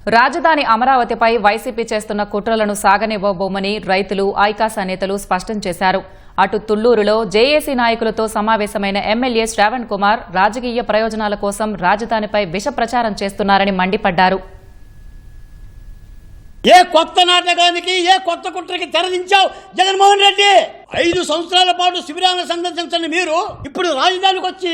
రాజధాని అమరావతిపై వైసీపీ చేస్తున్న కుట్రలను సాగనివ్వబోమని రైతులు ఐకాస నేతలు స్పష్టం చేశారు. అటు తుళ్లూరులో జేఏసీ నాయకులతో సమావేశమైన ఎమ్మెల్యే శ్రావణ్ కుమార్ రాజకీయ ప్రయోజనాల కోసం రాజధానిపై విష ప్రచారం చేస్తున్నారని మండిపడ్డారు. ఏ కొత్త నాటకానికి ఏ కొత్త కుట్రకి తెరదించావు జగన్మోహన్ రెడ్డి? 5 సంవత్సరాల పాటు శిబిరాలను సందర్శించండి. మీరు ఇప్పుడు రాజధానికి వచ్చి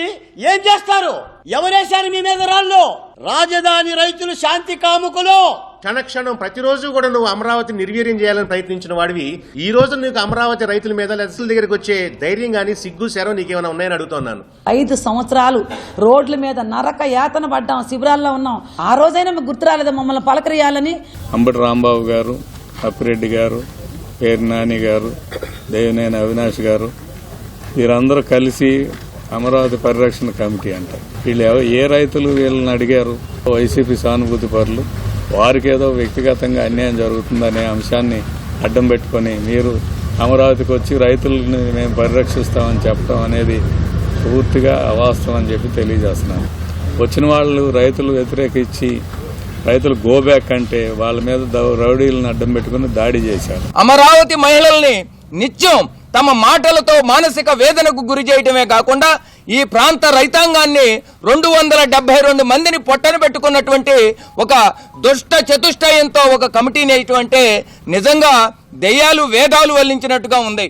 ఏం చేస్తారు? ఎవరేశారు మీ మీద రాళ్ళు? రాజధాని రైతులు శాంతి కాముకులు. క్షణక్షణం ప్రతిరోజు కూడా నువ్వు అమరావతి నిర్వీర్యం చేయాలని ప్రయత్నించిన వాడివి. ఈ రోజు నీకు అమరావతి రైతుల మీద లెస్సుల దగ్గరికి వచ్చే ధైర్యం గానీ సిగ్గు శరం నీకేమైనా ఉన్నాయని అడుగుతున్నాను. 5 సంవత్సరాలు రోడ్ల మీద నరక యాతన పడ్డాం, శిబిరాల్లో ఉన్నాం. ఆ రోజైనా మీకు గుర్తు రాలేదు మమ్మల్ని పలకరియాలని? అంబటి రాంబాబు గారు, అప్పిరెడ్డి గారు, పేరు నాని గారు, దేవినేని అవినాష్ గారు వీరందరూ కలిసి అమరావతి పరిరక్షణ కమిటీ అంటారు. వీళ్ళు ఏ రైతులు వీళ్ళని అడిగారు? వైసీపీ సానుభూతి పరులు. వారికి ఏదో వ్యక్తిగతంగా అన్యాయం జరుగుతుందనే అంశాన్ని అడ్డం పెట్టుకొని మీరు అమరావతికి వచ్చి రైతులని మేము పరిరక్షిస్తామని చెప్పడం అనేది పూర్తిగా అవాస్తవం అని చెప్పి తెలియజేస్తున్నాను. వచ్చిన వాళ్ళు రైతులు వ్యతిరేకించి రైతులు గోబ్యాక్ అంటే వాళ్ళ మీద రౌడీలను అడ్డం పెట్టుకుని దాడి చేశారు. అమరావతి మహిళల్ని నిత్యం తమ మాటలతో మానసిక వేదనకు గురి చేయటమే కాకుండా ఈ ప్రాంత రైతాంగాన్ని 272 మందిని పొట్టన పెట్టుకున్నటువంటి ఒక దుష్ట చతుష్టయంతో ఒక కమిటీని వేయటం అంటే నిజంగా దెయ్యాలు వేదాలు వల్లించినట్టుగా ఉంది.